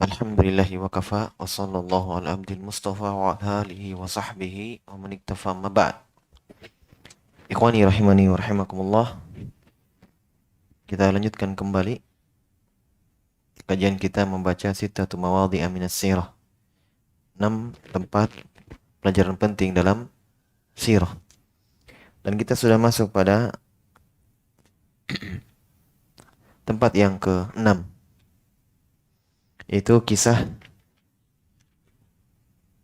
Alhamdulillahi wa kafa wa sallallahu ala abdil mustafa wa ala alihi wa sahbihi wa man iktafa amma ba'd. Ikhwani rahimani wa rahimakumullah. Kita lanjutkan kembali kajian kita membaca sittatu mawadhi'a minas sirah. 6 tempat pelajaran penting dalam sirah. Dan kita sudah masuk pada tempat yang ke-6, yaitu kisah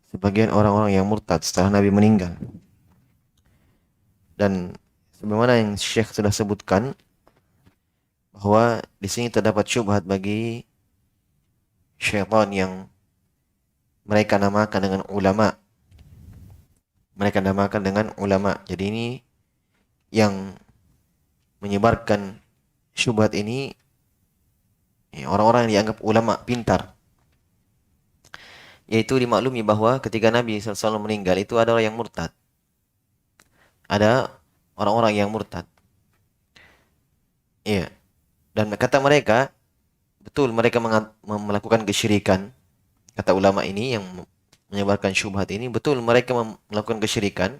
sebagian orang-orang yang murtad setelah Nabi meninggal. Dan sebagaimana yang Syekh sudah sebutkan, bahwa di sini terdapat syubhat bagi syaitan yang mereka namakan dengan ulama. Mereka namakan dengan ulama. Jadi ini yang menyebarkan syubhat ini orang-orang yang dianggap ulama pintar. Yaitu dimaklumi bahwa ketika Nabi SAW meninggal itu ada orang yang murtad. Ada orang-orang yang murtad. Iya. Dan kata mereka, betul mereka melakukan kesyirikan. Kata ulama ini yang menyebarkan syubhat ini, betul mereka melakukan kesyirikan.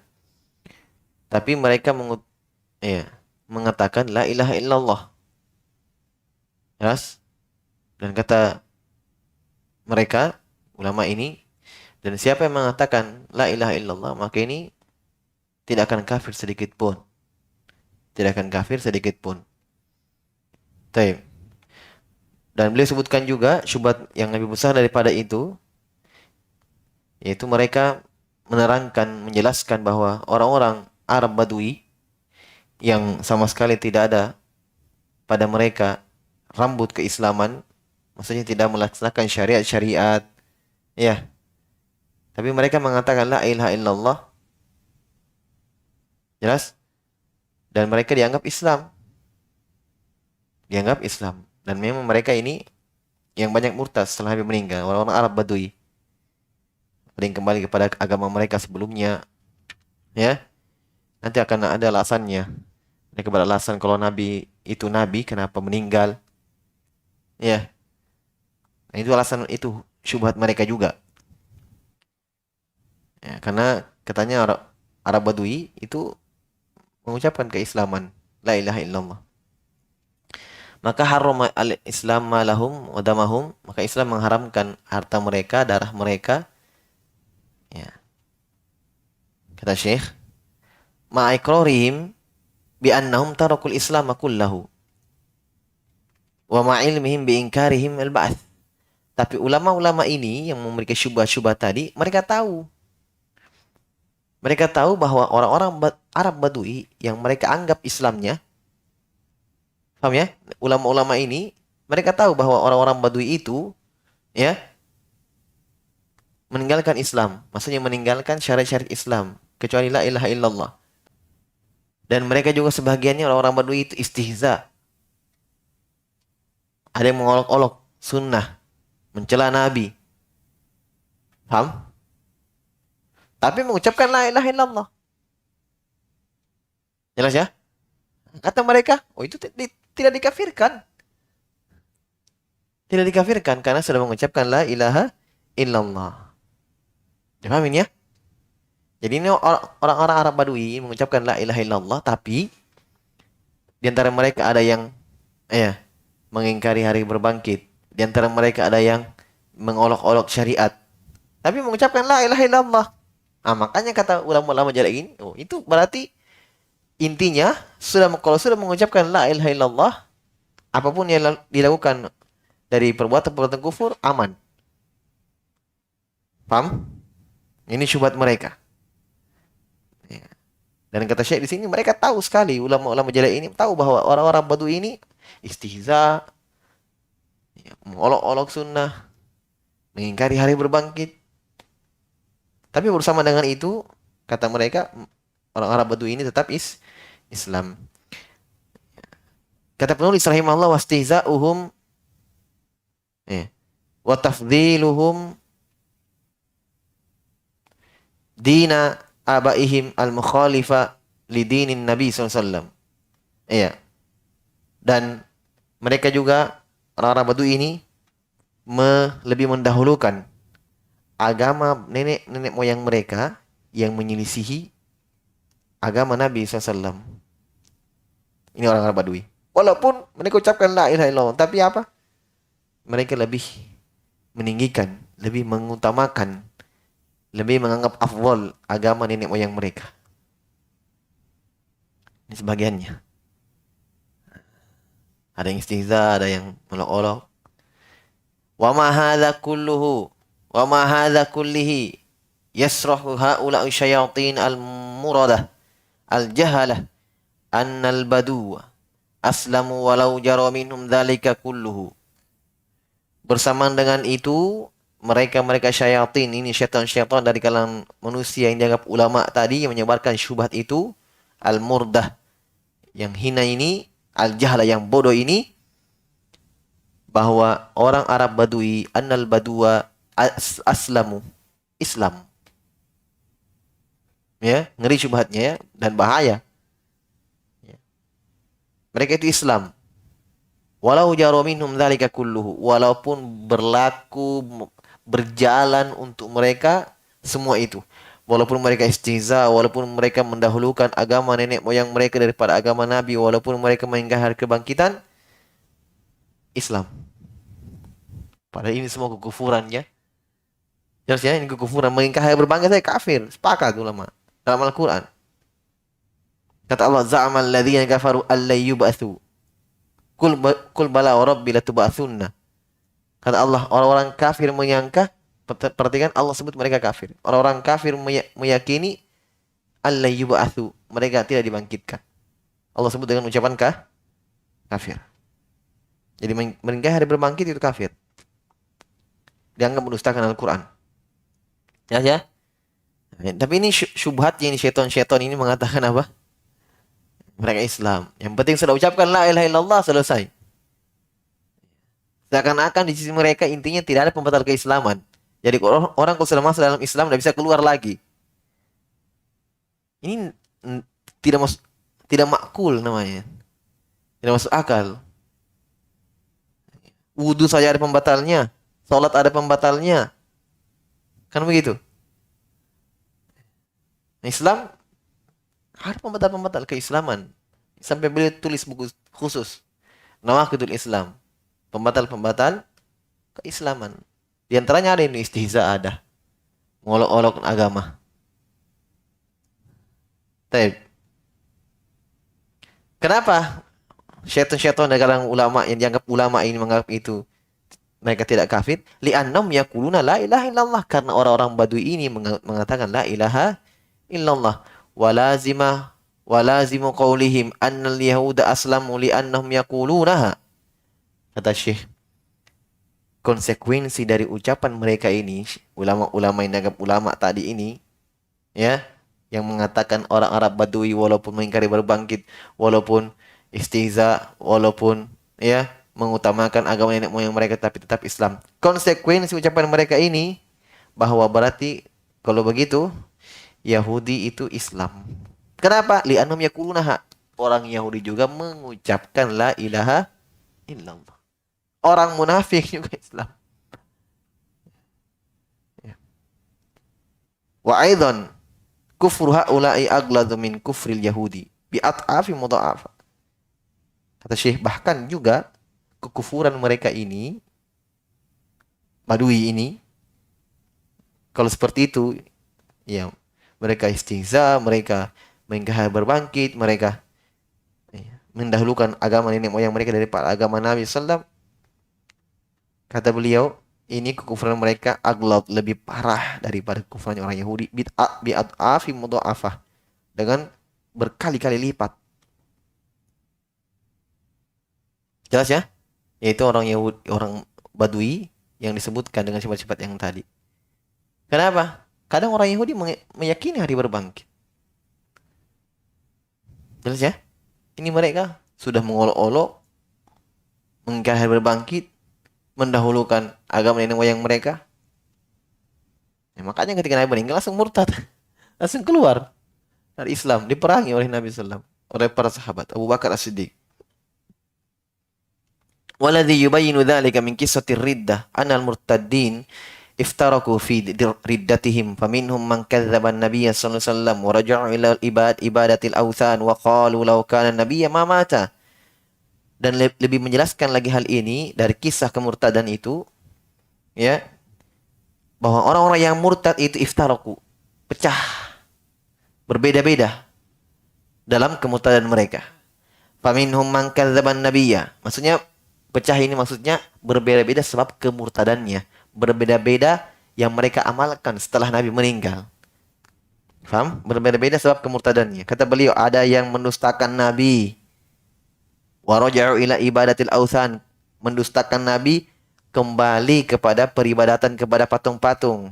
Tapi mereka mengatakan la ilaha illallah. Jelas? Dan kata mereka, ulama ini, dan siapa yang mengatakan la ilaha illallah, maka ini tidak akan kafir sedikit pun. Tidak akan kafir sedikit pun. Taib. Dan beliau sebutkan juga syubhat yang lebih besar daripada itu, yaitu mereka menerangkan, menjelaskan bahwa orang-orang Arab Badui yang sama sekali tidak ada pada mereka rambut keislaman, maksudnya tidak melaksanakan syariat-syariat, ya. Tapi mereka mengatakan la ilaha illallah. Jelas? Dan mereka dianggap Islam. Dianggap Islam. Dan memang mereka ini yang banyak murtad setelah Nabi meninggal, orang-orang Arab Badui. Ada yang kembali kepada agama mereka sebelumnya, ya. Nanti akan ada alasannya. Mereka beralasan kalau Nabi itu Nabi, kenapa meninggal? Ya. Nah, itu alasan, itu syubhat mereka juga. Ya, karena katanya Arab Badui itu mengucapkan keislaman, la ilaha illallah. Maka haram al-Islam malahum wa damahum, maka Islam mengharamkan harta mereka, darah mereka. Ya. Kata Syekh, ma'iqrarihim bi annahum tarakul Islam kullahu wa ma'ilmihim bi inkarihim al-ba'ts. Tapi ulama-ulama ini yang memberikan syubhat-syubhat tadi, mereka tahu. Mereka tahu bahwa orang-orang Arab Badui yang mereka anggap Islamnya, paham ya? Ulama-ulama ini, mereka tahu bahwa orang-orang Badui itu, ya, meninggalkan Islam. Maksudnya meninggalkan syariat-syariat Islam. Kecuali la ilaha illallah. Dan mereka juga sebagiannya orang-orang Badui itu istihza. Ada yang mengolok-olok sunnah. Mencela Nabi. Paham? Tapi mengucapkan la ilaha illallah. Jelas ya? Kata mereka, oh itu tidak dikafirkan. Tidak dikafirkan karena sudah mengucapkan la ilaha illallah. Dipahamin ya? Jadi ini orang-orang Arab Badui mengucapkan la ilaha illallah, tapi di antara mereka ada yang mengingkari hari berbangkit. Di antara mereka ada yang mengolok-olok syariat. Tapi mengucapkan la ilaha illallah. Nah, makanya kata ulama-ulama jalak ini, oh itu berarti intinya kalau sudah mengucapkan la ilaha illallah, apapun yang dilakukan dari perbuatan-perbuatan kufur aman. Paham? Ini syubhat mereka. Ya. Dan kata Syekh di sini, mereka tahu sekali, ulama-ulama jalak ini tahu bahwa orang-orang Badui ini istihza, mengolok-olok sunnah, mengingkari hari berbangkit. Tapi bersama dengan itu, kata mereka, orang Arab Badui ini tetap Islam. Kata penulis rahimahullah, wastihza'uhum wa tafdhiluhum dina abaihim al-mukhalifa li dinin Nabi SAW. Iya. Dan mereka juga, orang-orang Badui ini, lebih mendahulukan agama nenek moyang mereka yang menyelisihi agama Nabi SAW. Ini orang Arab Badui. Walaupun mereka ucapkan la ilaha illallah, tapi apa? Mereka lebih meninggikan, lebih mengutamakan, lebih menganggap afdal agama nenek moyang mereka. Ini sebagiannya. Ada yang istihza, ada yang melok-olok. Wa ma hadza kulluhu wa ma hadza kullihi yasrahu haula'i syayatin al-muradah al-jahalah annal baduwa aslamu walau jara minhum dzalika kulluhu. Bersamaan dengan itu, mereka syaitan ini, syaitan-syaitan dari kalangan manusia yang dianggap ulama tadi yang menyebarkan syubhat itu, al-murdah yang hina ini, al-jahla yang bodoh ini, bahwa orang Arab Badui, annal badua aslamu, Islam. Ya, ngeri syubhatnya ya, dan bahaya. Ya. Mereka itu Islam. Walau jaro minhum dzalika kulluhu, walaupun berjalan untuk mereka semua itu. Walaupun mereka istihza, walaupun mereka mendahulukan agama nenek moyang mereka daripada agama Nabi, walaupun mereka mengingkari kebangkitan, Islam. Padahal ini semua kekufuran ya. Jelasnya ini kekufuran. Mengingkari berbangga saya kafir. Sepakat ulama. Dalam Al-Quran. Kata Allah, za'amal ladzina kafaru alla yub'atsu. Kul bala wa rabbi latub'atsunna. Kata Allah, orang-orang kafir menyangka, perhatikan Allah sebut mereka kafir. Orang-orang kafir meyakini alla yub'atsu. Mereka tidak dibangkitkan. Allah sebut dengan ucapan kafir. Jadi mengingkari hari berbangkit itu kafir. Dianggap mendustakan Al-Quran. Ya. Tapi ini syubhatnya ini syaitan ini mengatakan apa? Mereka Islam. Yang penting sudah ucapkan la ilaha illallah, selesai. Seakan-akan di sisi mereka intinya tidak ada pembatal keislaman. Jadi orang kalau sudah masuk dalam Islam tidak bisa keluar lagi. Ini tidak makul namanya. Tidak masuk akal. Wudu saja ada pembatalnya. Salat ada pembatalnya. Kan begitu? Islam ada pembatal-pembatal keislaman. Sampai beliau tulis buku khusus. Nawaqidul Islam. Pembatal-pembatal keislaman. Di antaranya ada ini istihza ada. Ngolok-olok agama. Taib. Kenapa syaitan-syaitan dari kalangan ulama yang dianggap ulama ini menganggap itu mereka tidak kafir? Li'annam yaquluna la ilaha illallah. Karena orang-orang Badui ini mengatakan la ilaha illallah. Walazimu qawlihim annal yahuda aslamu li'annahum yaqulunaha. Kata Syekh, konsekuensi dari ucapan mereka ini, ulama-ulama yang dianggap ulama tadi ini, ya, yang mengatakan orang Arab Badui walaupun mengingkari berbangkit, walaupun istihza, walaupun ya mengutamakan agama nenek moyang mereka tapi tetap Islam. Konsekuensi ucapan mereka ini bahwa berarti kalau begitu Yahudi itu Islam. Kenapa? Li'annahum yaqulunaha. Orang Yahudi juga mengucapkan la ilaha illallah. Orang munafik juga Islam. Ya. Wa aidan kufru haula'i agladhu min kufril yahudi bi at'afi mudha'afa. Kata Syekh, bahkan juga kekufuran mereka ini, Badui ini, kalau seperti itu, ya mereka istihza, mereka mengingkari berbangkit, mereka mendahulukan agama nenek moyang mereka daripada agama Nabi SAW. Kata beliau, ini kekufuran mereka aglad, lebih parah daripada kekufuran orang Yahudi. Bi'at'afi mudha'afah. Dengan berkali-kali lipat. Jelas ya? Yaitu orang Yahudi, orang Badui yang disebutkan dengan sifat-sifat yang tadi. Kenapa? Kadang orang Yahudi meyakini hari berbangkit. Jelas ya? Ini mereka sudah mengolok-olok, mengingkari hari berbangkit, mendahulukan agama nenek moyang mereka. Ya, makanya ketika Nabi meninggal langsung murtad. Langsung keluar dari Islam. Diperangi oleh Nabi SAW. Oleh para sahabat. Abu Bakar As-Siddiq. Waladhi yubayinu dhalika min qissatir riddah anal murtaddin iftaraku fi riddatihim faminhum man kadzdzaba an-nabiyya sallallahu alaihi wasallam wa raja'u ila ibadatil awthan wa qalu law kana an-nabiyya ma mata. Dan lebih menjelaskan lagi hal ini dari kisah kemurtadan itu, ya, bahwa orang-orang yang murtad itu iftaraku, pecah, berbeda-beda dalam kemurtadan mereka. Faminhum man kadzdzaban nabiyya. Maksudnya pecah ini maksudnya berbeda-beda sebab kemurtadannya, berbeda-beda yang mereka amalkan setelah Nabi meninggal. Faham? Berbeda-beda sebab kemurtadannya. Kata beliau, ada yang mendustakan Nabi. Wa raja'u ila ibadatil authan, mendustakan Nabi, kembali kepada peribadatan kepada patung-patung.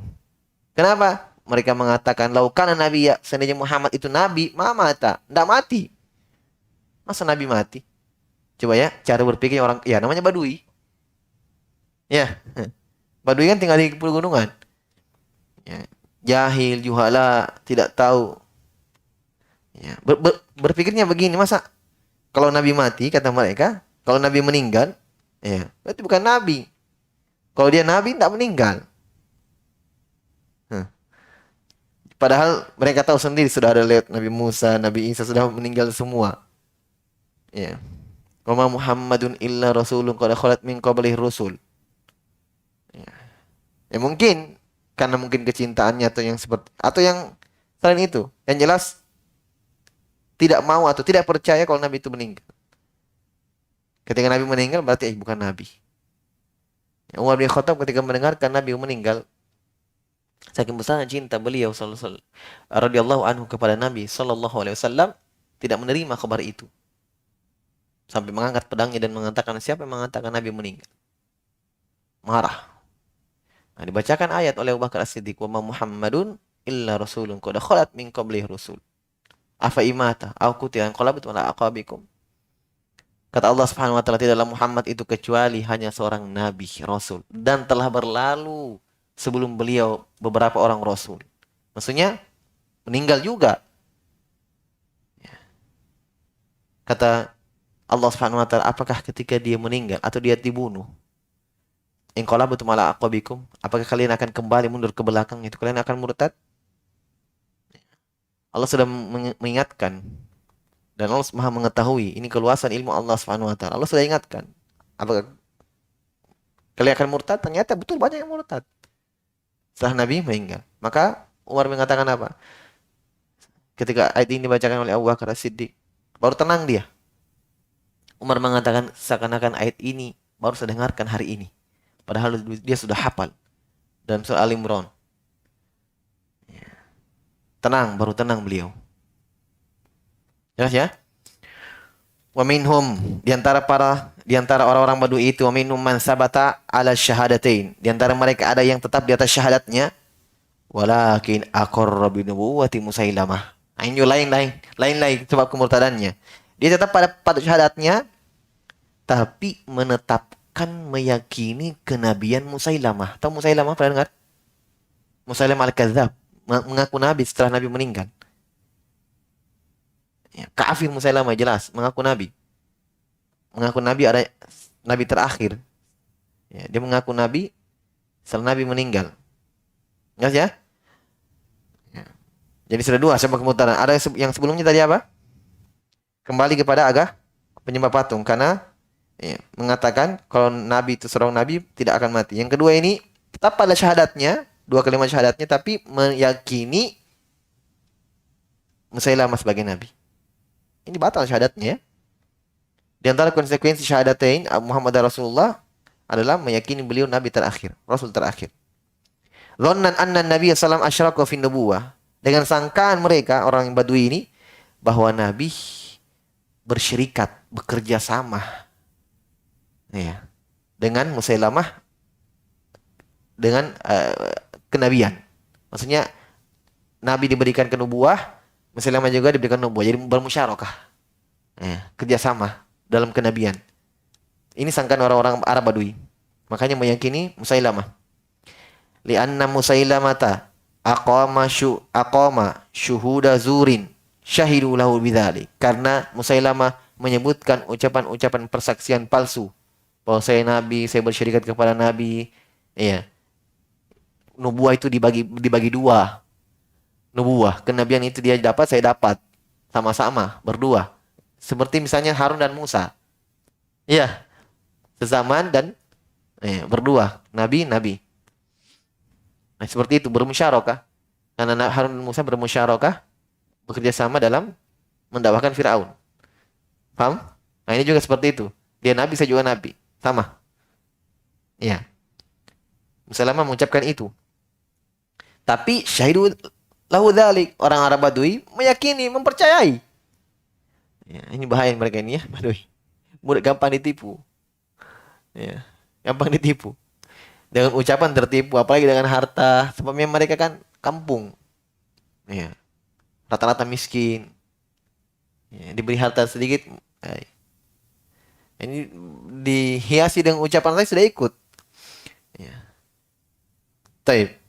Kenapa? Mereka mengatakan laukana Nabi, ya, seandainya Muhammad itu nabi, mata, enggak mati. Masa Nabi mati? Coba ya, cara berpikir orang, ya namanya Badui. Ya. Badui kan tinggal di pegunungan. Ya. Jahil, juhala, tidak tahu. Ya. Berpikirnya begini, masa kalau Nabi mati, kata mereka, kalau Nabi meninggal, ya, berarti bukan Nabi. Kalau dia Nabi, tidak meninggal. Padahal mereka tahu sendiri sudah ada lewat Nabi Musa, Nabi Isa sudah meninggal semua. Ya. Wa ma Muhammadun illa rasulun qad khalat min qablihi rusul. Ya. Ya mungkin karena mungkin kecintaannya atau yang seperti atau yang selain itu. Yang jelas tidak mau atau tidak percaya kalau Nabi itu meninggal. Ketika Nabi meninggal berarti bukan Nabi. Ya, Umar bin Khattab ketika mendengarkan Nabi meninggal, saking besarnya cinta beliau radhiyallahu anhu kepada Nabi sallallahu alaihi wasallam, tidak menerima kabar itu. Sampai mengangkat pedangnya dan mengatakan, siapa yang mengatakan Nabi meninggal? Marah. Nah, dibacakan ayat oleh Abu Bakar As-Siddiq, wa ma Muhammadun illa rasulun qad khalat min qablihi rusul. Afa imata aw qutilan qalabtum ala aqabikum. Kata Allah Subhanahu wa taala, tidaklah Muhammad itu kecuali hanya seorang nabi, rasul, dan telah berlalu sebelum beliau beberapa orang rasul. Maksudnya meninggal juga. Kata Allah Subhanahu wa taala, apakah ketika dia meninggal atau dia dibunuh, in qalabtum ala aqabikum, apakah kalian akan kembali mundur ke belakang, itu kalian akan murtad? Allah sudah mengingatkan, dan Allah Maha mengetahui, ini keluasan ilmu Allah Subhanahu wa taala. Allah sudah ingatkan, apakah kalian akan murtad? Ternyata betul banyak yang murtad setelah Nabi meninggal. Maka Umar mengatakan apa? Ketika ayat ini dibacakan oleh Abu Bakar As-Siddiq, baru tenang dia. Umar mengatakan seakan-akan ayat ini baru saya dengarkan hari ini. Padahal dia sudah hafal dalam surah Al-Imran. Tenang, baru tenang beliau. Jelas ya? Wa minhum, di antara orang-orang Badui itu, wa minhum man sabata ala syahadatain. Di antara mereka ada yang tetap di atas syahadatnya. Walakin aqarra bi nubuwwati Musailamah. Ini lain sebab kemurtadannya. Dia tetap pada syahadatnya, tapi menetapkan meyakini kenabian Musailamah. Tahu Musailamah, pernah dengar? Musailamah al-Kadzdzab, mengaku nabi setelah Nabi meninggal. Ya, kafir Musailamah, jelas mengaku nabi. Mengaku nabi, ada nabi terakhir. Ya, dia mengaku nabi setelah Nabi meninggal. Jelas ya? Ya. Jadi sudah dua sebab kemurtadan. Ada yang sebelumnya tadi apa? Kembali kepada agama penyembah patung karena ya, mengatakan kalau nabi itu seorang nabi tidak akan mati. Yang kedua ini tetap pada syahadatnya, dua kalimat syahadatnya, tapi meyakini Musailamah sebagai nabi. Ini batal syahadatnya ya. Di antara konsekuensi syahadatain Muhammad Rasulullah adalah meyakini beliau nabi terakhir, rasul terakhir. Dhannan anna Nabi sallallahu alaihi wasallam asyraka fi nubuwah. Dengan sangkaan mereka orang yang Badui ini bahwa Nabi bersyirikat, bekerja sama ya, dengan Musailamah dengan kenabian. Maksudnya Nabi diberikan kenubuah, Musailamah juga diberikan nubuah. Jadi bermusyarakah. Ya, kerjasama dalam kenabian. Ini sangkaan orang-orang Arab Badui. Makanya meyakini Musailamah. Li'anna Musailamata aqama syuhuda zurin syahidu lahu bidzalik. Karena Musailamah menyebutkan ucapan-ucapan persaksian palsu bahwa saya nabi, saya bersyarikat kepada nabi. Iya. Nubuah itu dibagi dua. Nubuah, kenabian itu dia dapat, saya dapat. Sama-sama, berdua. Seperti misalnya Harun dan Musa. Iya, sezaman dan berdua. Nabi, nabi. Nah, seperti itu, bermusyarakah. Karena Harun dan Musa bermusyarakah, bekerja sama dalam mendakwahkan Firaun. Paham? Nah, ini juga seperti itu. Dia nabi, saya juga nabi. Sama. Iya. Musa lama mengucapkan itu. Tapi syahidu lahu dzalik, orang Arab Badui meyakini, mempercayai. Ya, ini bahaya mereka ini ya, Badui. Mudah gampang ditipu. Ya, gampang ditipu. Dengan ucapan tertipu, apalagi dengan harta. Sebabnya mereka kan kampung. Ya, rata-rata miskin. Ya, diberi harta sedikit. Ini dihiasi dengan ucapan saya sudah ikut. Ya. Taib.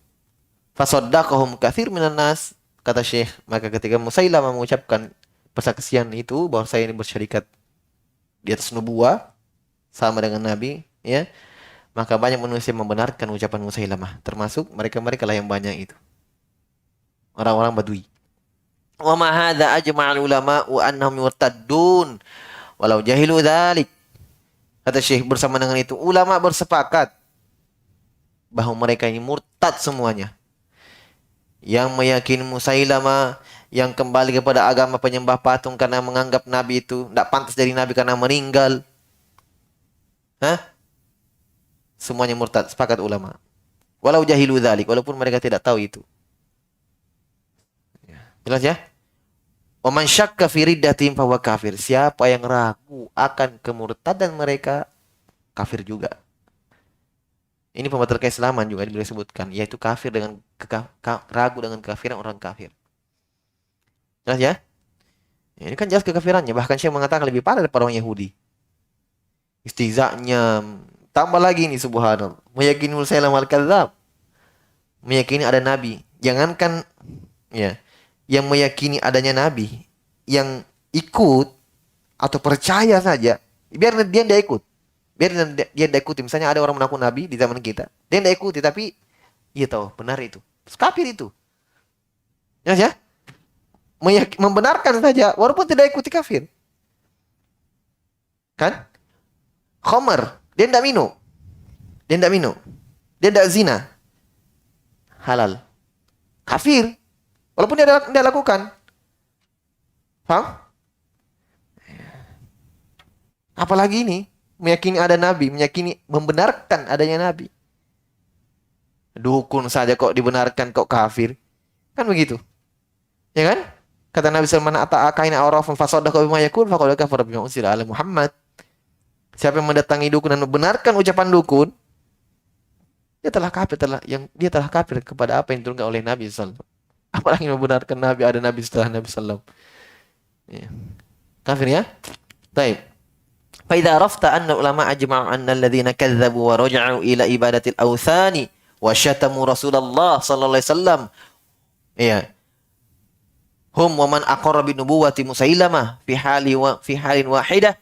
Fasaddaqahum katsir minan nas, kata Syekh. Maka ketika Musailamah mengucapkan persaksian itu bahwa saya ini bersyarikat di atas nubuah sama dengan nabi, ya, maka banyak manusia membenarkan ucapan Musailamah, termasuk mereka-mereka lah yang banyak itu, orang-orang Badui. Wa ma hadza ajma'al ulama wa annahum murtaddun walau jahilu dzalik. Kata Syekh, bersama dengan itu ulama bersepakat bahwa mereka ini murtad semuanya. Yang meyakini Musailamah, yang kembali kepada agama penyembah patung karena menganggap nabi itu tidak pantas jadi nabi karena meninggal. Hah? Semuanya murtad, sepakat ulama. Walau jahilu dzalik, walaupun mereka tidak tahu itu. Jelas ya? Wa man syakka fi riddatihim fahuwa kafir. Siapa yang ragu akan kemurtadan mereka, kafir juga. Ini pembatal keislaman juga boleh sebutkan, yaitu kafir dengan ragu dengan kekafiran orang kafir. Jelas ya? Ini kan jelas kekafirannya. Bahkan Syekh mengatakan lebih parah daripada orang Yahudi. Istihza'nya. Tambah lagi ini subhanallah. Meyakini Musailamah al-kadzdzab. Meyakini ada nabi. Jangankan ya, yang meyakini adanya nabi, yang ikut atau percaya saja, biar dia tidak ikut. Biar dia tidak ikuti. Misalnya ada orang mengaku nabi di zaman kita, dia tidak ikuti, tapi iya tahu benar itu. Kafir itu. Ya, membenarkan saja walaupun tidak ikuti, kafir. Kan? Khamar, dia tidak minum. Dia tidak minum. Dia tidak zina. Halal. Kafir. Walaupun dia tidak lakukan. Paham? Apalagi ini, meyakini ada nabi, meyakini membenarkan adanya nabi. Dukun saja kok dibenarkan, kok kafir. Kan begitu. Ya kan? Kata Nabi Salman, ata'akaina awrafun fasaddaqa bima yakun faqad kafara bima unsila ala Muhammad. Siapa yang mendatangi dukun dan membenarkan ucapan dukun, dia telah kafir kepada apa yang diturunkan oleh Nabi sallallahu alaihi wasallam. Apalagi membenarkan nabi, ada nabi setelah Nabi sallallahu alaihi wasallam. Ya. Kafir ya? Baik. Fa idza arafta anna ulama ajma'u anna alladhina kadzdzabu wa raja'u ila ibadatil awthani wa syatamu Rasulullah sallallahu alaihi wasallam. Iya. Hum wa man aqarra bi nubuwwati Musailamah fi halin wahidah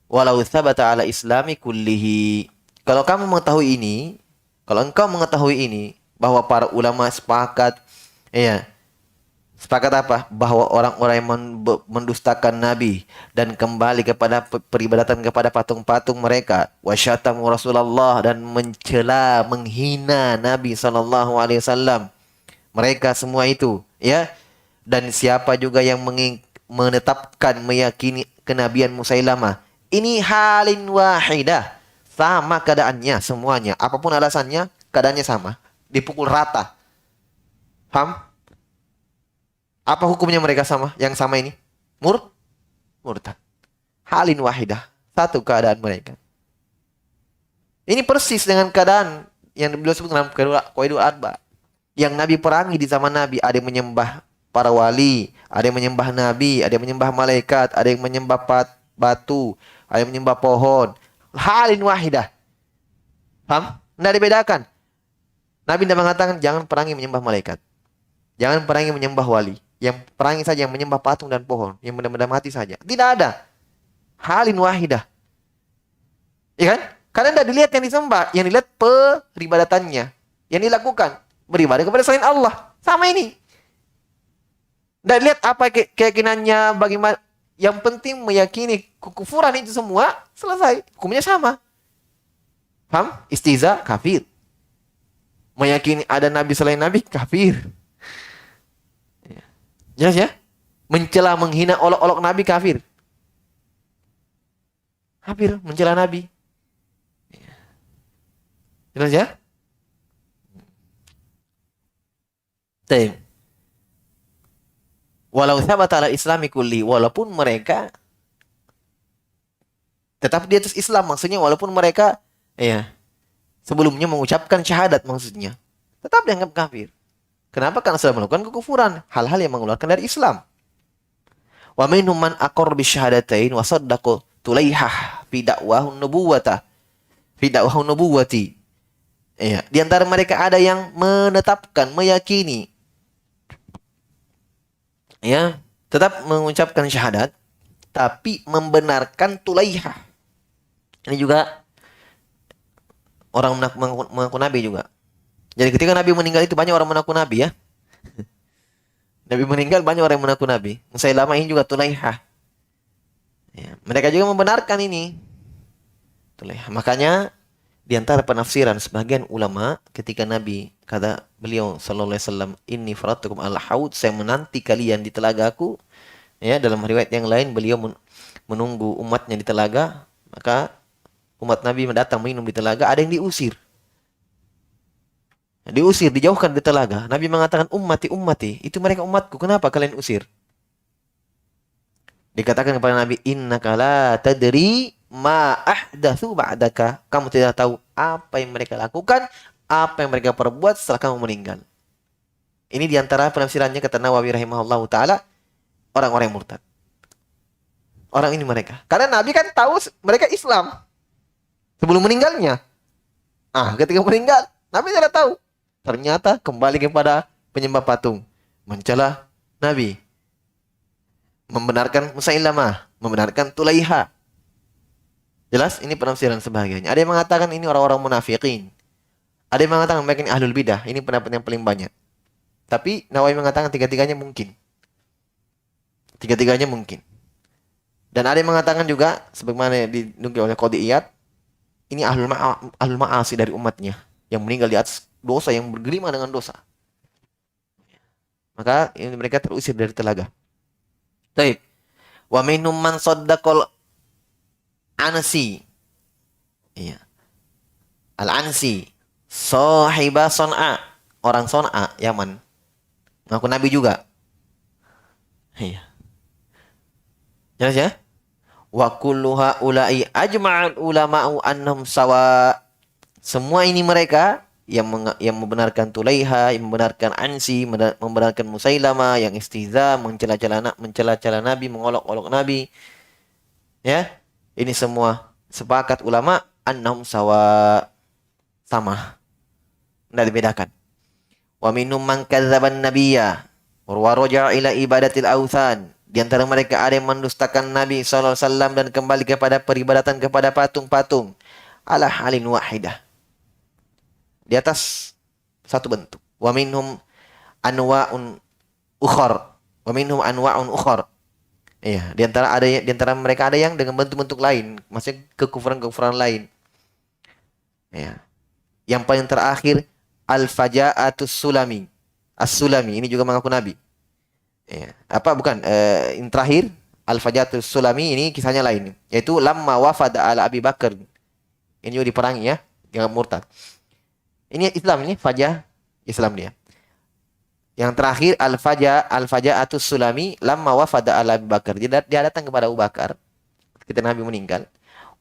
walau thabata ala islami kullihi. Kalau kamu mengetahui ini, kalau engkau mengetahui ini, bahwa para ulama sepakat, ya, sepakat apa? Bahwa orang-orang yang mendustakan Nabi dan kembali kepada peribadatan kepada patung-patung mereka, wasyatamu Rasulullah, dan mencela, menghina Nabi sallallahu alaihi wasallam, mereka semua itu, ya. Dan siapa juga yang menetapkan, meyakini kenabian Musailamah, ini halin wahidah, sama keadaannya semuanya, apapun alasannya, keadaannya sama, dipukul rata. Paham? Apa hukumnya mereka sama? Yang sama ini murtad. Halin wahidah, satu keadaan mereka. Ini persis dengan keadaan yang beliau sebut dalam Qawaidul Arba. Yang Nabi perangi di zaman Nabi, ada yang menyembah para wali, ada yang menyembah nabi, ada yang menyembah malaikat, ada yang menyembah batu, ada yang menyembah pohon. Halin wahidah. Paham? Tidak dibedakan. Nabi tidak mengatakan jangan perangi menyembah malaikat, jangan perangi menyembah wali. Yang perangi saja yang menyembah patung dan pohon, yang benda-benda mati saja. Tidak ada. Halin wahidah. Ya kan? Karena tidak dilihat yang disembah, yang dilihat peribadatannya, yang dilakukan beribadah kepada selain Allah. Sama ini. Tidak lihat apa keyakinannya, bagaimana. Yang penting meyakini kekufuran itu semua selesai. Hukumnya sama. Paham? Istiza kafir. Meyakini ada nabi selain nabi kafir. Jelas ya? Mencela, menghina, olok-olok nabi kafir. Kafir, mencela nabi. Jelas ya? Baik. Walau thabata ala islami kulli, walaupun mereka tetap di atas Islam, maksudnya walaupun mereka ya sebelumnya mengucapkan syahadat maksudnya, tetap dianggap kafir. Kenapa? Karena sudah melakukan kekufuran, hal-hal yang mengeluarkan dari Islam. Wa minhum man aqarra bi syahadatain wa saddaqa tulaihah fi da'wahu nubuwata fi da'wahu nubuwati. Ya, di antara mereka ada yang menetapkan, meyakini ya, tetap mengucapkan syahadat tapi membenarkan tulaihah. Ini juga orang mengaku nabi juga. Jadi ketika Nabi meninggal itu banyak orang mengaku nabi ya. Nabi meninggal banyak orang yang mengaku nabi. Musailamah ini juga tulaihah. Ya, mereka juga membenarkan ini. Tulaihah. Makanya di antara penafsiran sebagian ulama ketika Nabi kata beliau sallallahu alaihi wasallam, inni faratukum al haud, saya menanti kalian di telagaku. Ya, dalam riwayat yang lain beliau menunggu umatnya di telaga, maka umat Nabi mendatang minum di telaga, ada yang diusir. Diusir, dijauhkan di telaga. Nabi mengatakan ummati ummati, itu mereka umatku, kenapa kalian usir? Dikatakan kepada Nabi, innaka la tadri ma ahdatsu ba'daka. Kamu tidak tahu apa yang mereka lakukan, apa yang mereka perbuat setelah kamu meninggal. Ini diantara penafsirannya kata Nawawi rahimahullahu taala, orang-orang yang murtad. Orang ini mereka. Karena Nabi kan tahu mereka Islam sebelum meninggalnya. Ketika meninggal, Nabi tidak tahu. Ternyata kembali kepada penyembah patung, mencela Nabi, membenarkan Musailamah, membenarkan Tulaiha. Jelas? Ini penafsiran sebagiannya. Ada yang mengatakan ini orang-orang munafikin. Ada yang mengatakan mereka ini ahlul bidah. Ini pendapat yang paling banyak. Tapi Nawawi mengatakan tiga-tiganya mungkin. Tiga-tiganya mungkin. Dan ada yang mengatakan juga, sebagaimana dinukil oleh Qadhi Iyad, ini ahlul ma'asi dari umatnya, yang meninggal di atas dosa, yang bergelima dengan dosa. Maka ini mereka terusir dari telaga. Baik. Wa minhum man saddaqal ansi. Iya. Al-Ansi, sahiba Son'a, orang Son'a, Yaman. Ngaku Nabi juga. Iya. Jelas ya? Wa kulluha ulai ajma'al ulama'u annahum sawa. Semua ini mereka yang membenarkan Tulaiha, yang membenarkan Ansi, membenarkan Musailama, yang istihza, mencela-cela Nabi, mengolok-olok Nabi. Ya. Ini semua sepakat ulama annahum sawa, sama. Tidak dibedakan. Wa minhum man kadzaban nabiyya wa raja'a ila ibadatil authan. Di antara mereka ada yang mendustakan Nabi sallallahu alaihi wasallam dan kembali kepada peribadatan kepada patung-patung. Ala halin wahidah. Di atas satu bentuk. Wa minhum anwa'un ukhar. Wa minhum anwa'un ukhar. Iya, di antara mereka ada yang dengan bentuk-bentuk lain, maksudnya kekufuran-kekufuran lain. Ya. Yang paling terakhir al-faja'atus sulami. As-Sulami ini juga mengaku Nabi. Ya. Apa bukan? Yang terakhir al-faja'atus sulami ini kisahnya lain, yaitu lamma wafada ala Abi Bakar. Ini juga diperangi ya, yang murtad. Ini Islam, ini Fajah Islam dia. Yang terakhir al-faja'atus sulami lamma wafada ala Abi Bakar. Dia datang kepada Abu Bakar ketika Nabi meninggal.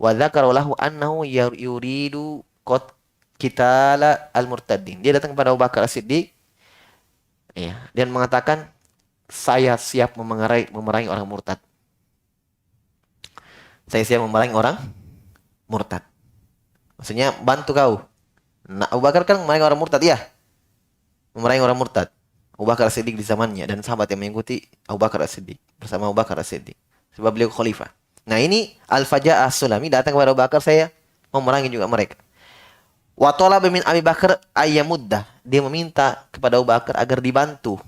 Wa dzakara lahu annahu yuridu qitala al-murtadin. Dia datang kepada Abu Bakar As-Siddiq, ya, dan mengatakan saya siap memerangi orang murtad. Saya siap memerangi orang murtad. Maksudnya bantu kau. Nah, Abu Bakar kan memerangi orang murtad ya. Memerangi orang murtad. Abu Bakar As-Siddiq di zamannya dan sahabat yang mengikuti Abu Bakar As-Siddiq bersama Abu Bakar As-Siddiq sebab beliau khalifah. Nah, ini Al-Faja'ah Sulami datang kepada Abu Bakar, saya memerangi juga mereka. Wa talaba min Abi Bakar ayyamuddah. Dia meminta kepada Abu Bakar agar dibantu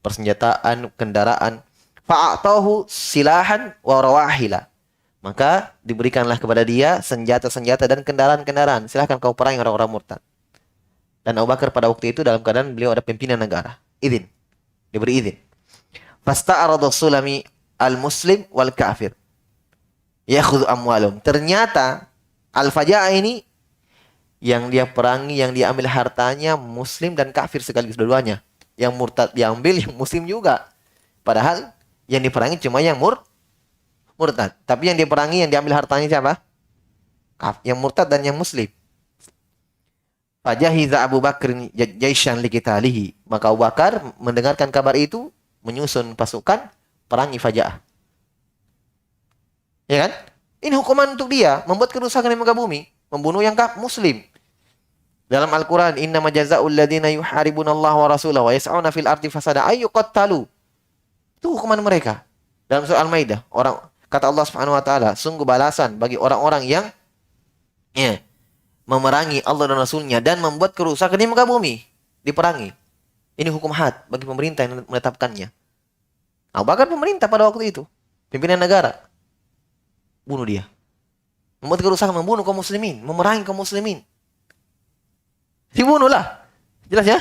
persenjataan, kendaraan. Fa'atahu silahan wa rawahila. Maka diberikanlah kepada dia senjata-senjata dan kendaraan-kendaraan. Silahkan kau perangi orang-orang murtad. Dan Abu Bakar pada waktu itu dalam keadaan beliau ada pimpinan negara. Izin. Diberi izin. Fasta'arada sulami al-muslim wal kafir. Yakhudhu amwalum. Ternyata Al-Faja'ah ini yang dia perangi, yang dia ambil hartanya muslim dan kafir sekaligus dua-duanya. Yang murtad diambil, yang muslim juga. Padahal yang diperangi cuma yang murtad. Tapi yang diperangi, yang diambil hartanya siapa? Yang murtad dan yang muslim. Fajahiza Abu Bakr jaishan liqitalihi. Maka Abu Bakar mendengarkan kabar itu, menyusun pasukan perangi Faja'ah. Ya kan? Ini hukuman untuk dia, membuat kerusakan di muka bumi, membunuh yang muslim. Dalam Al-Quran, innama jazaa'ul ladzina yuharibunallaha wa rasulahu wa yas'auna fil ardi fasada ayyuqattalu. Itu hukuman mereka. Dalam surah Al-Maidah, kata Allah Subhanahu wa taala, sungguh balasan bagi orang-orang yang memerangi Allah dan Rasulnya dan membuat kerusakan di muka bumi, diperangi. Ini hukum had bagi pemerintah yang menetapkannya. Abu Bakar pemerintah pada waktu itu, pimpinan negara. Bunuh dia. Membuat kerusakan, membunuh kaum muslimin, memerangi kaum muslimin. Dibunuhlah. Jelas ya?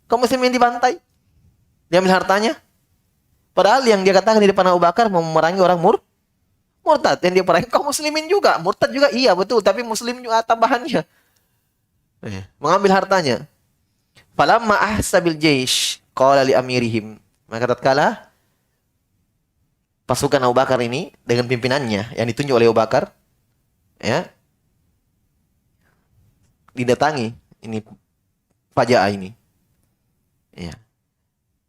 Kaum muslimin dibantai. Diambil hartanya. Padahal yang dia katakan di depan Abu Bakar memerangi orang murtad. Yang dia perangi kaum muslimin juga. Murtad juga iya betul. Tapi muslim juga tambahannya. Mengambil hartanya. Falamma ahsabil jaish. Qala li amirihim. Maka tatkala pasukan Abu Bakar ini dengan pimpinannya yang ditunjuk oleh Abu Bakar. Ya. Didatangi. Ini Faja'ah ini. Ya.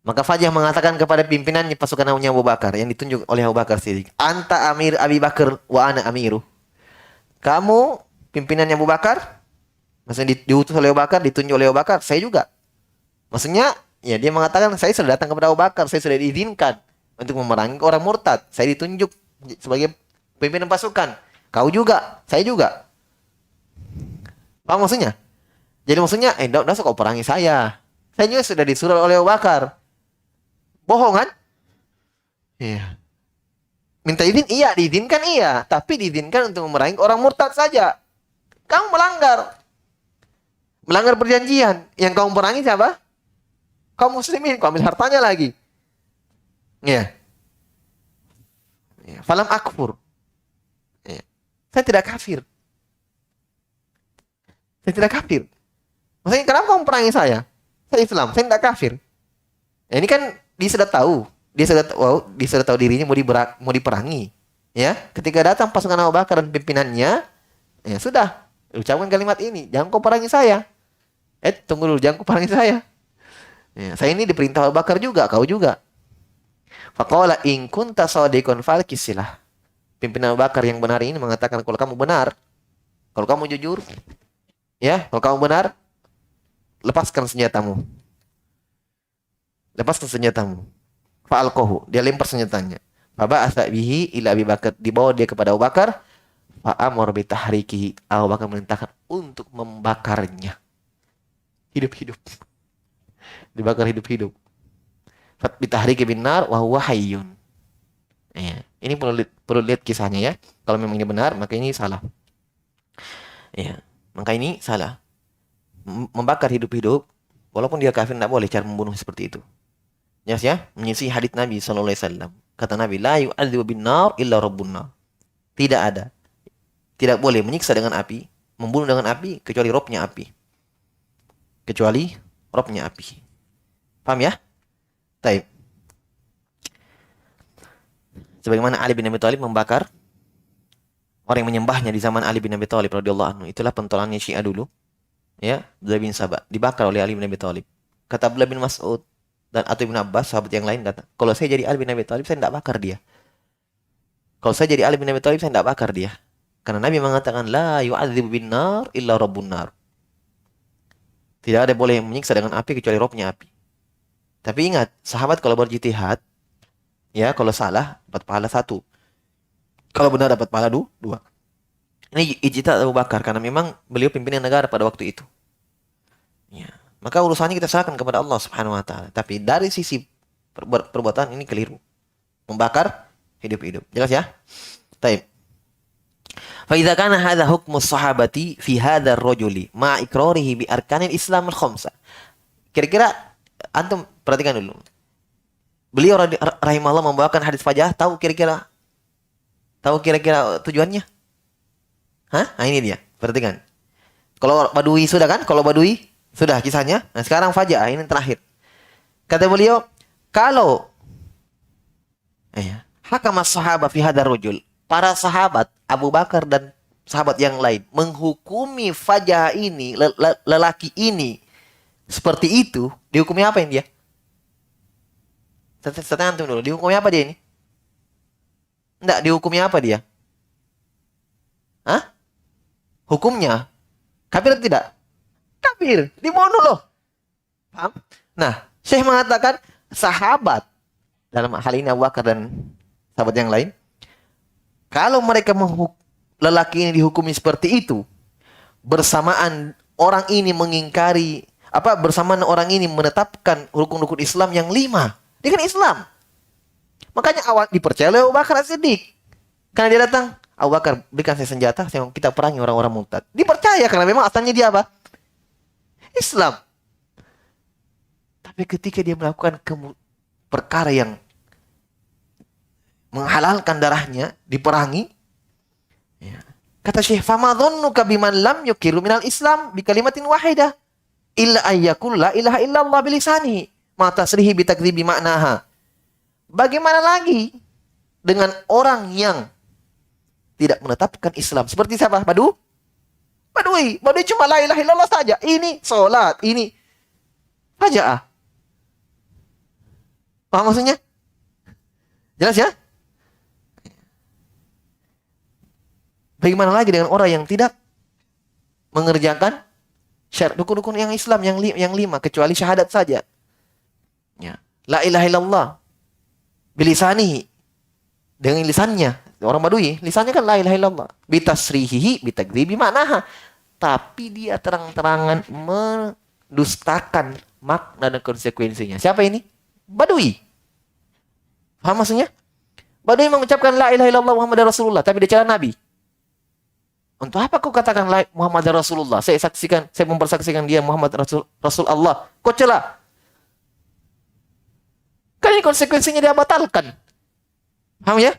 Maka Faja'ah mengatakan kepada pimpinannya pasukan Abu Bakar yang ditunjuk oleh Abu Bakar Siddiq, "Anta amir Abi Bakar wa ana amiru." Kamu pimpinannya Abu Bakar? Maksudnya diutus oleh Abu Bakar, ditunjuk oleh Abu Bakar, saya juga. Maksudnya, ya dia mengatakan saya sudah datang kepada Abu Bakar, saya sudah diizinkan untuk memerangi orang murtad. Saya ditunjuk sebagai pimpinan pasukan. Kau juga, saya juga. Paham maksudnya? Jadi maksudnya, enggak usah kau perangi saya. Saya juga sudah disuruh oleh Abu Bakar. Bohong kan? Iya. Minta izin? Iya. Diizinkan? Iya. Tapi diizinkan untuk memerangi orang murtad saja. Kamu melanggar. Melanggar perjanjian. Yang kamu perangi siapa? Kaum muslimin. Kau ambil hartanya lagi. Iya. Falam akfur. Iya. Saya tidak kafir. Saya tidak kafir. Maksudnya kenapa kamu perangi saya? Saya Islam, saya tidak kafir. Ya, ini kan dia sudah tahu. Dia sudah tahu dirinya mau diperangi. Ya, ketika datang pasukan Abu Bakar dan pimpinannya, ya sudah, ucapkan kalimat ini, jangan kau perangi saya. Tunggu dulu, jangan kau perangi saya. Ya, saya ini diperintah Abu Bakar juga, kau juga. Faqala in kunta shadiqan falkisilah. Pimpinan Abu Bakar yang benar ini mengatakan kalau kamu benar, kalau kamu jujur, ya, kalau kamu benar, lepaskan senjatamu. Lepaskan senjatamu. Fa'alqahu. Dia lempar senjatanya. Faba'atha bihi ila Abi Bakar. Dibawa dia kepada Abu Bakar. Fa'amar bitahrikihi. Abu Bakar memerintahkan untuk membakarnya. Hidup-hidup. Dibakar hidup-hidup. Bitahriki bin nar wa huwa hayyun. Ya. Ini perlu lihat kisahnya ya. Kalau memang ini benar, maka ini salah. Ya. Maka ini salah. Membakar hidup-hidup, walaupun dia kafir tidak boleh cara membunuh seperti itu. Jelas ya? Menyisi hadits Nabi SAW. Kata Nabi, la yu'adzibu bin nar illa rabbun nar. Tidak ada. Tidak boleh menyiksa dengan api, membunuh dengan api, kecuali Robnya api. Kecuali Robnya api. Paham ya? Taib. Sebagaimana Ali bin Abi Thalib membakar orang yang menyembahnya di zaman Ali bin Abi Thalib radhiyallahu anhu. Itulah pentolannya Syiah dulu. Ya, Abdullah bin Sabah dibakar oleh Ali bin Abi Thalib. Kata Abdullah bin Mas'ud dan atau Ibn Abbas, sahabat yang lain kata, kalau saya jadi Ali bin Abi Thalib saya tidak bakar dia. Kalau saya jadi Ali bin Abi Thalib saya tidak bakar dia. Karena Nabi mengatakan la yu'adzibu bin nar illa rabbun nar. Tidak ada boleh menyiksa dengan api kecuali Robnya api. Tapi ingat, sahabat kalau berjihad, ya kalau salah dapat pahala 1. Kalau benar dapat pahala 2. Ini ijtihad Abu Bakar karena memang beliau pimpinan negara pada waktu itu. Ya. Maka urusannya kita serahkan kepada Allah Subhanahu wa taala. Tapi dari sisi perbuatan ini keliru. Membakar hidup-hidup. Jelas ya? Baik. Fa idza kana hadza hukmu sahabati fi hadza ar-rajuli ma iqrarihi bi arkanil Islam al-khamsah. Kira-kira antum perhatikan dulu. Beliau rahimahullah membawakan hadis fajah, tahu kira-kira tujuannya? Hah? Nah, ini dia. Perhatikan. Kalau Badui sudah kan? Kalau Badui sudah kisahnya. Nah, sekarang fajah, ini terakhir. Kata beliau, kalau hakama sahabat fi hadar rajul, para sahabat Abu Bakar dan sahabat yang lain menghukumi fajah ini, lelaki ini seperti itu, dihukumi apa ini dia? Setelah antum dulu, dihukumi apa dia ini? Enggak, dihukumi apa dia? Hah? Hukumnya kafir atau tidak? Kafir, dibunuh loh. Paham? Nah, Syekh mengatakan sahabat dalam hal ini Abu Bakar dan sahabat yang lain, kalau mereka lelaki ini dihukumi seperti itu, bersamaan orang ini mengingkari bersamaan orang ini menetapkan rukun-rukun Islam yang 5. Dia kan Islam. Makanya awal dipercaya oleh Abu Bakar As-Siddiq. Karena dia datang, Abu Bakar, berikan saya senjata, kita perangi orang-orang murtad. Dipercaya karena memang asalnya dia apa? Islam. Tapi ketika dia melakukan perkara yang menghalalkan darahnya, diperangi, ya. Kata Syekh, "Fama dhannuka biman lam yukiru minal Islam bi kalimatin wahidah illa ayyakul la ilaha illallah bilisani ma tasrihi bi takdzibi maknaha." Bagaimana lagi dengan orang yang tidak menetapkan Islam? Seperti siapa? Badui cuma la ilaha illallah saja. Ini salat, ini faja'ah. Paham maksudnya? Jelas ya? Bagaimana lagi dengan orang yang tidak mengerjakan syarat rukun-rukun yang Islam yang 5 kecuali syahadat saja. Ya. La ilaha illallah bilisanihi, dengan lisannya. Orang Badui lisannya kan la ilaha illallah, bitasrihihi bitakdzibi maknaha, tapi dia terang-terangan mendustakan makna dan konsekuensinya. Siapa ini? Badui. Paham maksudnya? Badui mengucapkan la ilaha illallah Muhammadar Rasulullah, tapi dia cela Nabi. Untuk apa kau katakan la Muhammadar Rasulullah? Saya mempersaksikan dia Muhammad Rasul Allah. Kau cela. Kan ini konsekuensinya dia batalkan. Paham ya?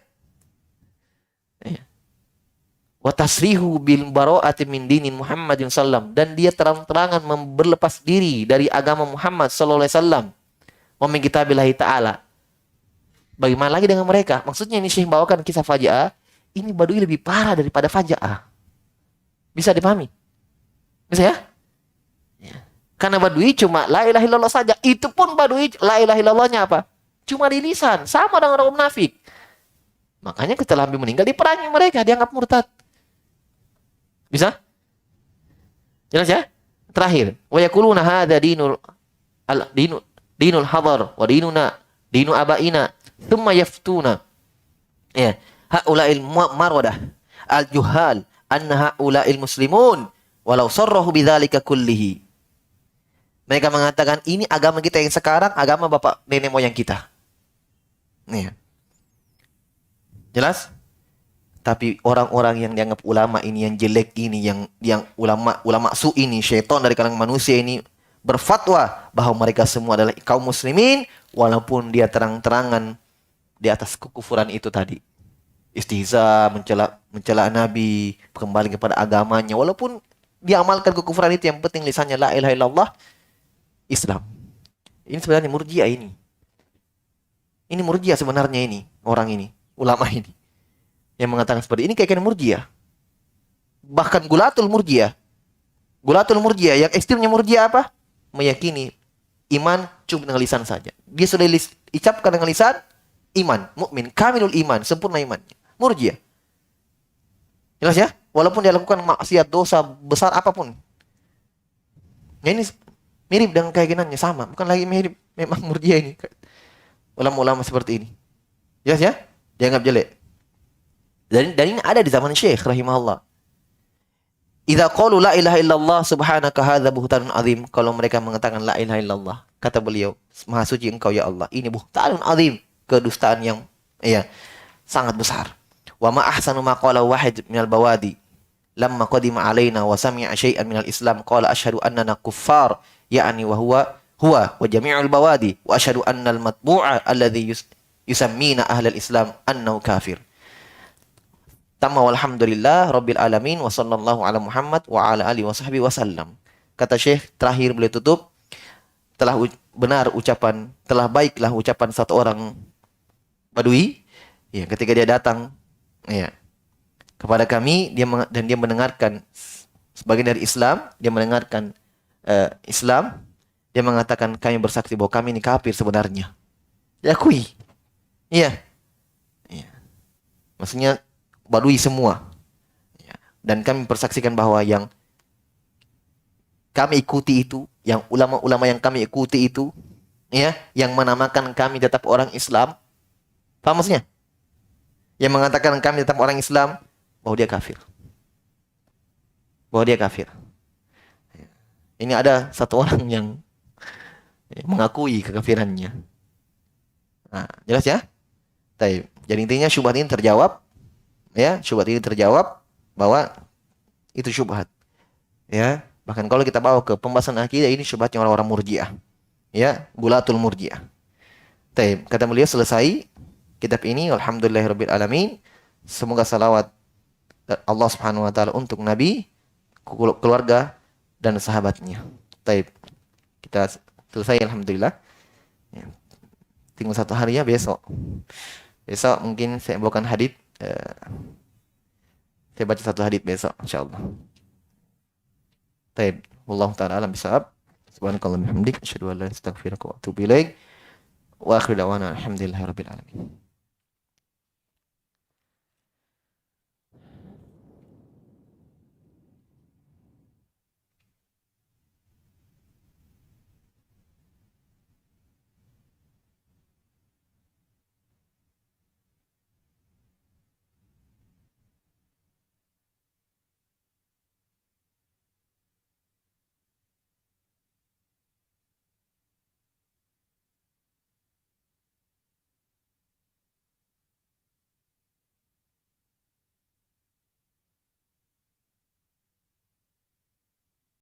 Wa tasrihu bil bara'ati min dinin Muhammadin sallam, dan dia terang-terangan berlepas diri dari agama Muhammad sallallahu alaihi wasallam. Wa min kitabillahi ta'ala. Bagaimana lagi dengan mereka? Maksudnya ini Syekh bawakan kisah Faja'ah, ini Badui lebih parah daripada Faja'ah. Bisa dipahami? Bisa ya? Karena Badui cuma la ilaha illallah saja. Itu pun Badui la ilaha illallahnya apa? Cuma di lisan, sama dengan orang munafik. Makanya setelah Nabi meninggal diperangi mereka, dianggap murtad. Bisa? Jelas ya? Terakhir, wa yaquluna hadza dinul hadar wa dinu abaina thumma yaftuna. Ya, haula'il marwadah al-juhal anna haula'il muslimun walau sarrahu bidzalika kullihi. Mereka mengatakan ini agama kita yang sekarang, agama bapak nenek moyang kita. Nih. Jelas? Tapi orang-orang yang dianggap ulama ini, yang jelek ini, yang ulama su ini, syaitan dari kalangan manusia ini berfatwa bahwa mereka semua adalah kaum muslimin walaupun dia terang-terangan di atas kekufuran itu tadi. Istihza, mencela Nabi, kembali kepada agamanya walaupun dia amalkan kekufuran itu, yang penting lisannya la ilaha illallah Islam. Ini sebenarnya murjiah ini. Ini murjiah sebenarnya ini, orang ini, ulama ini. Yang mengatakan seperti ini kayak murjiah. Bahkan gulatul murjiah. Gulatul murjiah, yang ekstrimnya murjiah apa? Meyakini iman cukup dengan lisan saja. Dia sudah ucapkan dengan lisan, iman, mukmin, kamilul iman, sempurna imannya. Murjiah. Jelas ya? Walaupun dia lakukan maksiat, dosa besar apapun. Nah, ini mirip dengan keyakinannya, sama. Bukan lagi mirip, memang murjiah ini. Ulama-ulama seperti ini. Jelas ya? Dianggap jelek. Dan ini ada di zaman Syekh rahimahullah. Idza qalu la ilaha illallah subhanaka hadza buhtanun azim. Kalau mereka mengatakan la ilaha illallah, kata beliau, Maha suci Engkau ya Allah. Ini buhtanun azim, kedustaan yang ya sangat besar. Wa ma ahsanu ma qala wahid minal bawadi lamma qadima alaina wa sami'a syai'an minal islam qala asyhadu annana kuffar ya'ni wa huwa wa jami'ul bawadi wa asyhadu annal matbu'a alladhi yusammina ahlal islam annahu kafir. Tamma walhamdulillah rabbil alamin wa sallallahu ala Muhammad wa ala alihi wa sahbihi wasallam. Kata Syekh terakhir beliau tutup, telah benar ucapan, telah baiklah ucapan satu orang Badui ya ketika dia datang ya kepada kami dan dia mendengarkan sebagian dari Islam, dia mendengarkan Islam, dia mengatakan kami bersaksi bahwa kami ini kafir sebenarnya. Diakui. Iya. Iya. Maksudnya Badui semua. Ya. Dan kami persaksikan bahwa yang kami ikuti itu, yang ulama-ulama yang kami ikuti itu, ya, yang menamakan kami tetap orang Islam, paham maksudnya? Yang mengatakan kami tetap orang Islam, bahwa dia kafir. Bahwa dia kafir. Ya. Ini ada satu orang yang mengakui kekafirannya. Nah, jelas ya? Jadi intinya syubhat ini terjawab. Ya, syubhat ini terjawab bahwa itu syubhat. Ya, bahkan kalau kita bawa ke pembahasan akidah ini syubhatnya orang-orang Murji'ah. Ya, gulatul Murji'ah. Kata beliau selesai kitab ini alhamdulillahirabbil alamin. Semoga salawat Allah Subhanahu wa taala untuk Nabi, keluarga dan sahabatnya. Kita selesai alhamdulillah. Ya. Tinggal satu hari ya besok. Besok mungkin saya bawakan hadits. Saya baca satu hadits besok insyaallah. Wallahu taala alam bisawab. Subhanakallahumma hamdik asyhadu an la ilaha illa anta astaghfiruka wa atubu ilaik. Wa akhiru da'wana alhamdulillahirabbil alamin.